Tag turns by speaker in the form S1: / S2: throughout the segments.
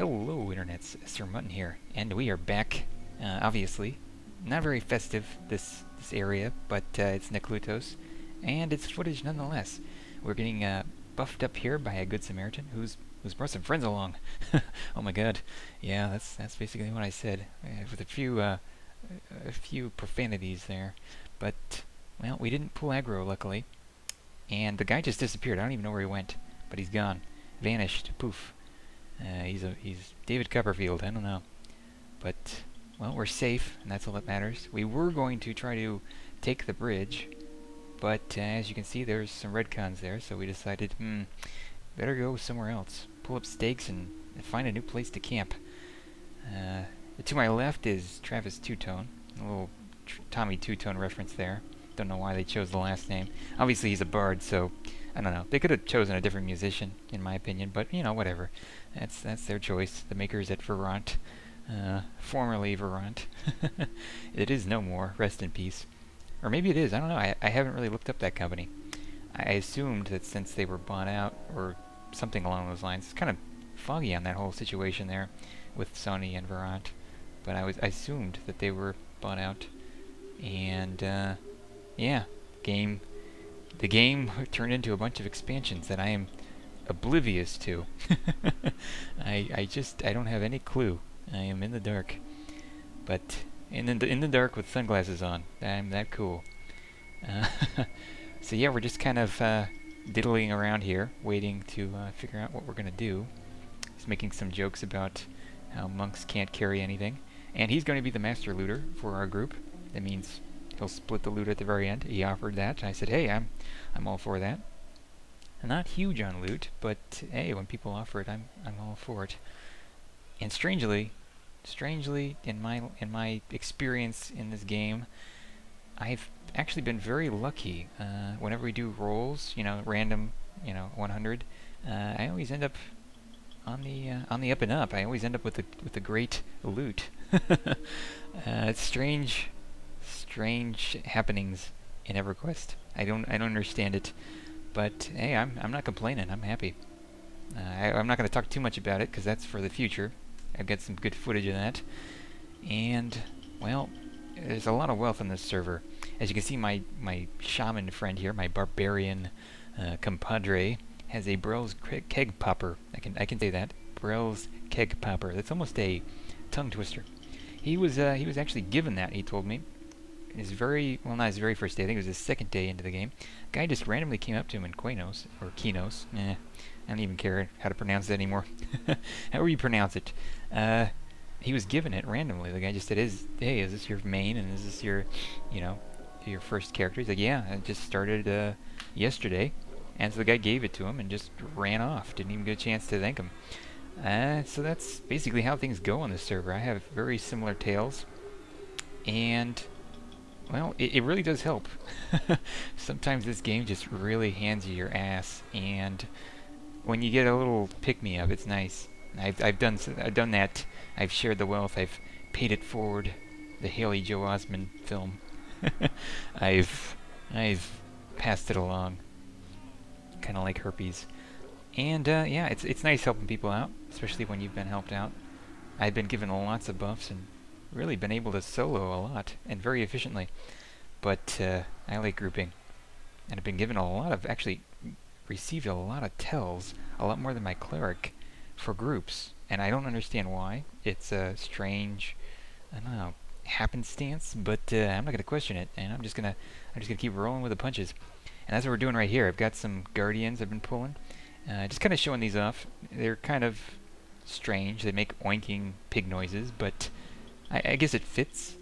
S1: Hello, internets. Sir Mutton here, and we are back. Obviously, not very festive this area, but it's Neklutos, and it's footage nonetheless. We're getting buffed up here by a good Samaritan who's brought some friends along. Oh my God, yeah, that's basically what I said, with a few profanities there, but well, we didn't pull aggro luckily, and the guy just disappeared. I don't even know where he went, but he's gone, vanished, poof. He's David Copperfield. I don't know, but well, we're safe, and that's all that matters. We were going to try to take the bridge, but as you can see, there's some redcons there, so we decided, better go somewhere else. Pull up stakes and find a new place to camp. To my left is Travis Two-Tone, a little Tommy Two-Tone reference there. Don't know why they chose the last name. Obviously, he's a bard, so I don't know. They could have chosen a different musician, in my opinion, but you know, whatever. That's their choice. The makers at Verant, formerly Verant. It is no more. Rest in peace. Or maybe it is. I don't know. I haven't really looked up that company. I assumed that since they were bought out, or something along those lines. It's kind of foggy on that whole situation there with Sony and Verant, but I assumed that they were bought out, and yeah, the game turned into a bunch of expansions that I am oblivious to. I don't have any clue. I am in the dark, but in the dark with sunglasses on. I'm that cool. So yeah, we're just kind of diddling around here, waiting to figure out what we're gonna do. He's making some jokes about how monks can't carry anything, and he's going to be the master looter for our group. That means he'll split the loot at the very end. He offered that. I said, hey, I'm all for that. I'm not huge on loot, but hey, when people offer it, I'm all for it. And strangely, in my experience in this game, I've actually been very lucky. Whenever we do rolls, random, 100, I always end up on the up and up. I always end up with the great loot. It's strange happenings in Everquest. I don't understand it, but hey, I'm not complaining. I'm happy. I'm not going to talk too much about it because that's for the future. I've got some good footage of that, and well, there's a lot of wealth on this server. As you can see, my shaman friend here, my barbarian compadre, has a Brell's keg popper. I can say that, Brell's keg popper. That's almost a tongue twister. He was actually given that. He told me. Not his very first day. I think it was his second day into the game. A guy just randomly came up to him in Quanos or Kinos. I don't even care how to pronounce it anymore. However you pronounce it. He was given it randomly. The guy just said, "Hey, is this your main? And is this your, your first character?" He's like, "Yeah, I just started yesterday." And so the guy gave it to him and just ran off. Didn't even get a chance to thank him. So that's basically how things go on this server. I have very similar tales, and well, it really does help. Sometimes this game just really hands you your ass, and when you get a little pick-me-up, it's nice. I've done that. I've shared the wealth. I've paid it forward. The Haley Joel Osment film. I've passed it along, kind of like herpes. And yeah, it's nice helping people out, especially when you've been helped out. I've been given lots of buffs and really been able to solo a lot and very efficiently. But I like grouping, and I've been given actually received a lot of tells, a lot more than my cleric, for groups, and I don't understand why. It's a strange, I don't know, happenstance, but I'm not gonna question it, and I'm just gonna keep rolling with the punches. And that's what we're doing right here. I've got some guardians I've been pulling, just kind of showing these off. They're kind of strange. They make oinking pig noises, but I guess it fits.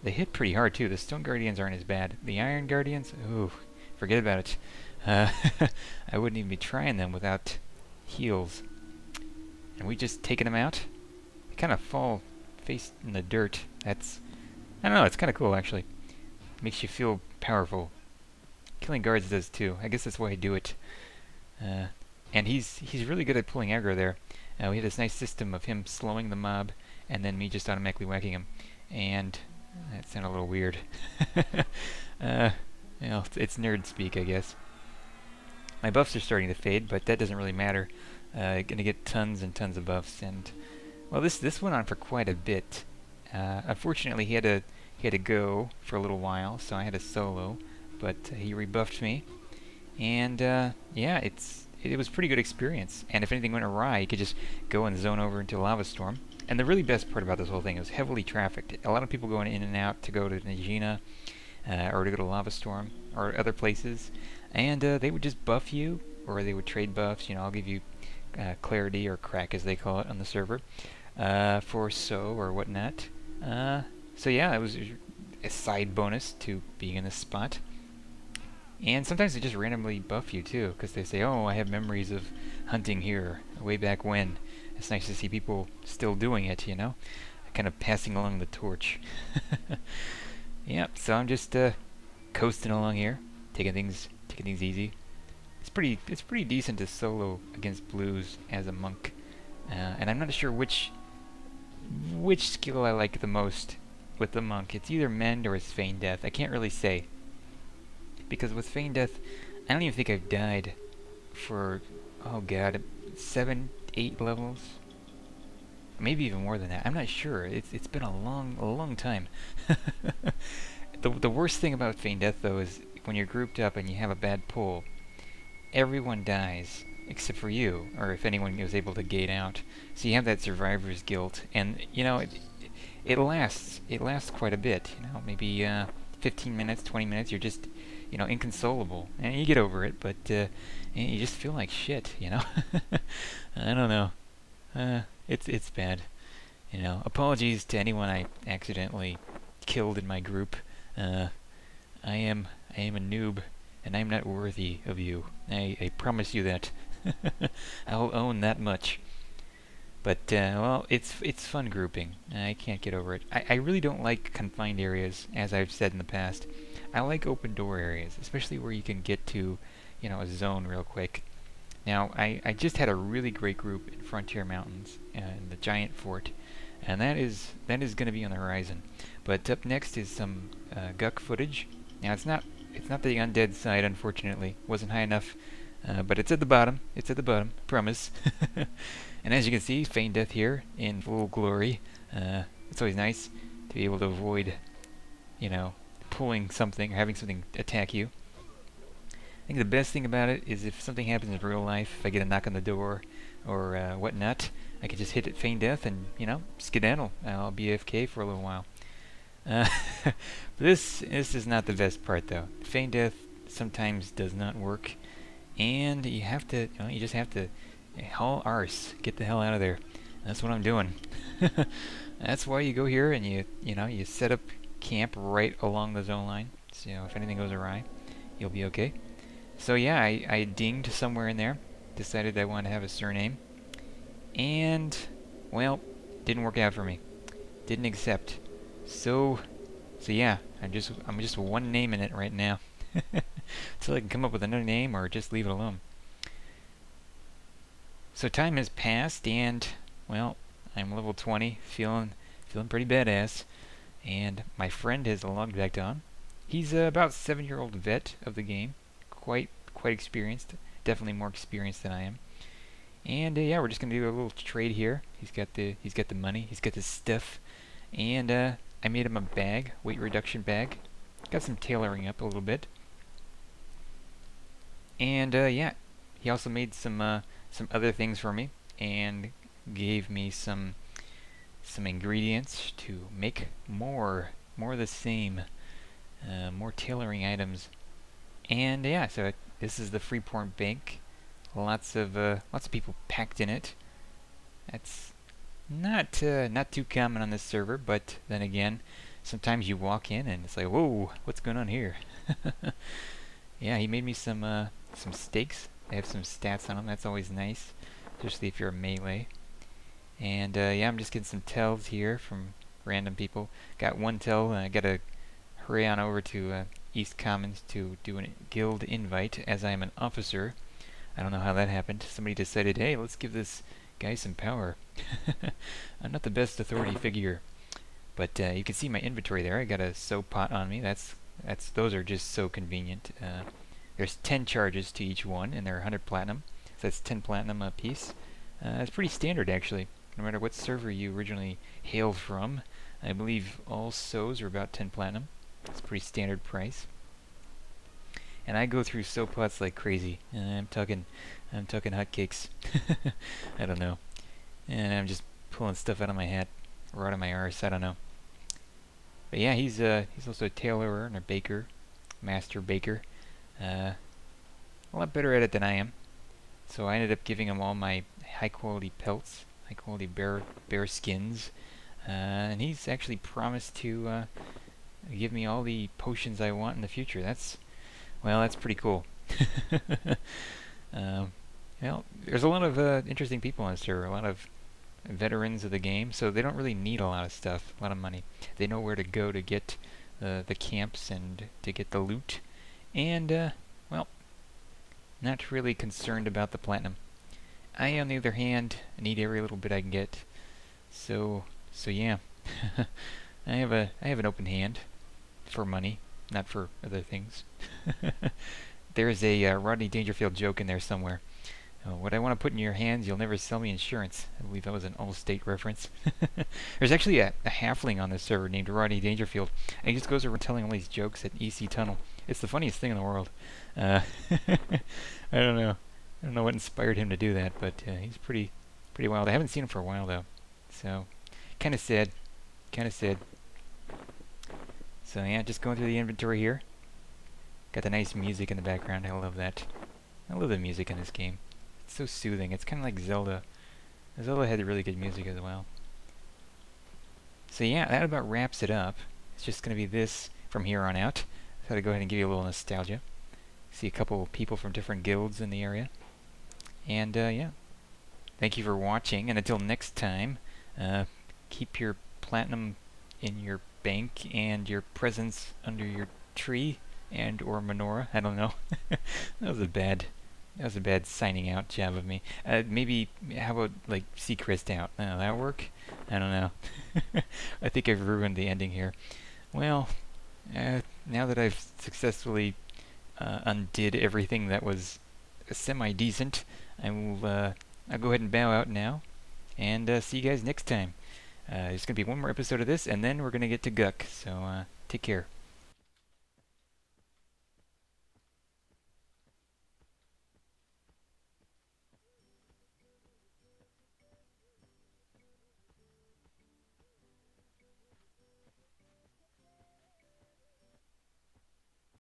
S1: They hit pretty hard too. The stone guardians aren't as bad. The iron guardians, ooh, forget about it. I wouldn't even be trying them without heals. And we just taking them out. They kind of fall face in the dirt. I don't know, it's kind of cool actually. Makes you feel powerful. Killing guards does too. I guess that's why I do it. And he's really good at pulling aggro there. We had this nice system of him slowing the mob, and then me just automatically whacking him. And that sounded a little weird. It's nerd speak, I guess. My buffs are starting to fade, but that doesn't really matter. Gonna get tons and tons of buffs, and Well, this went on for quite a bit. Unfortunately, he had to go for a little while, so I had a solo. But he rebuffed me, and yeah, it was a pretty good experience. And if anything went awry, you could just go and zone over into a lava storm. And the really best part about this whole thing, it was heavily trafficked. A lot of people going in and out to go to Najina, or to go to Lava Storm, or other places. And they would just buff you, or they would trade buffs. I'll give you clarity, or crack as they call it on the server, for or whatnot. So yeah, it was a side bonus to being in this spot. And sometimes they just randomly buff you too, because they say, oh, I have memories of hunting here way back when. It's nice to see people still doing it, kind of passing along the torch. Yep, so I'm just coasting along here, taking things easy. It's pretty decent to solo against blues as a monk, and I'm not sure which skill I like the most with the monk. It's either mend or it's feign death. I can't really say, because with feign death, I don't even think I've died for, oh god, 7, 8 levels, maybe even more than that. I'm not sure. It's been a long time. The worst thing about feign death though is when you're grouped up and you have a bad pull, everyone dies except for you, or if anyone was able to gate out. So you have that survivor's guilt, and it lasts quite a bit. Maybe 15 minutes, 20 minutes. You're just inconsolable, and you get over it, but you just feel like shit. I don't know. It's bad. Apologies to anyone I accidentally killed in my group. I am a noob, and I'm not worthy of you. I promise you that. I'll own that much. But well, it's fun grouping. I can't get over it. I really don't like confined areas, as I've said in the past. I like open door areas, especially where you can get to, a zone real quick. Now, I just had a really great group in Frontier Mountains and the Giant Fort, and that is going to be on the horizon. But up next is some Guck footage. Now, it's not the undead side, unfortunately. Wasn't high enough, but it's at the bottom. It's at the bottom, promise. And as you can see, feign death here in full glory. It's always nice to be able to avoid, pulling something or having something attack you. I think the best thing about it is if something happens in real life, if I get a knock on the door or whatnot, I can just hit it feign death and, skedaddle. I'll be AFK for a little while. This is not the best part though. Feign death sometimes does not work, and you have to, you just have to haul arse, get the hell out of there. That's what I'm doing. That's why you go here and you set up camp right along the zone line. So if anything goes awry, you'll be okay. So yeah, I dinged somewhere in there, decided I wanted to have a surname, and well, didn't work out for me. Didn't accept. So yeah, I'm just one name in it right now. Until I can come up with another name or just leave it alone. So time has passed, and well, I'm level 20, feeling pretty badass, and my friend has logged back on. He's about 7-year-old vet of the game, quite experienced, definitely more experienced than I am. And yeah, we're just gonna do a little trade here. He's got the money, he's got the stuff, and I made him a bag, weight reduction bag. Got some tailoring up a little bit, and yeah, he also made some other things for me and gave me some ingredients to make more of the same, more tailoring items. And yeah, so this is the Freeport Bank. Lots of people packed in it. That's not too common on this server, but then again, sometimes you walk in and it's like, whoa, what's going on here? Yeah, he made me some steaks. They have some stats on them. That's always nice, especially if you're a melee. And yeah, I'm just getting some tells here from random people. Got one tell, and I gotta hurry on over to East Commons to do a guild invite, as I am an officer. I don't know how that happened. Somebody decided, hey, let's give this guy some power. I'm not the best authority figure, but you can see my inventory there. I got a soap pot on me. Those are just so convenient. There's 10 charges to each one, and they're 100 platinum. So that's 10 platinum a piece. It's pretty standard, actually. no matter what server you originally hailed from. I believe all sows are about 10 platinum. It's a pretty standard price. And I go through sow pots like crazy. I'm talking hotcakes. I don't know. And I'm just pulling stuff out of my hat or out of my arse. I don't know. But yeah, he's also a tailorer and a baker, master baker. A lot better at it than I am. So I ended up giving him all my high quality pelts, high quality bear skins, and he's actually promised to give me all the potions I want in the future. That's pretty cool. Well, there's a lot of interesting people on this server, a lot of veterans of the game, so they don't really need a lot of stuff, a lot of money. They know where to go to get the camps and to get the loot, and well, not really concerned about the platinum. I, on the other hand, need every little bit I can get. So yeah, I have an open hand for money, not for other things. There's a Rodney Dangerfield joke in there somewhere. What I want to put in your hands, you'll never sell me insurance. I believe that was an Allstate reference. There's actually a halfling on this server named Rodney Dangerfield, and he just goes around telling all these jokes at EC Tunnel. It's the funniest thing in the world. I don't know. I don't know what inspired him to do that, but he's pretty wild. I haven't seen him for a while though, so kind of sad. So yeah, just going through the inventory here. Got the nice music in the background. I love that. I love the music in this game. It's so soothing. It's kind of like Zelda. Zelda had really good music as well. So yeah, that about wraps it up. It's just going to be this from here on out. So I'll go ahead and give you a little nostalgia. See a couple people from different guilds in the area. And yeah, thank you for watching. And until next time, keep your platinum in your bank and your presents under your tree and or menorah. I don't know. That was a bad signing out job of me. Maybe how about like Seacrest out? That work? I don't know. I think I've ruined the ending here. Well, now that I've successfully undid everything that was semi-decent, I'll go ahead and bow out now, and see you guys next time. There's going to be one more episode of this, and then we're going to get to Guck, so take care.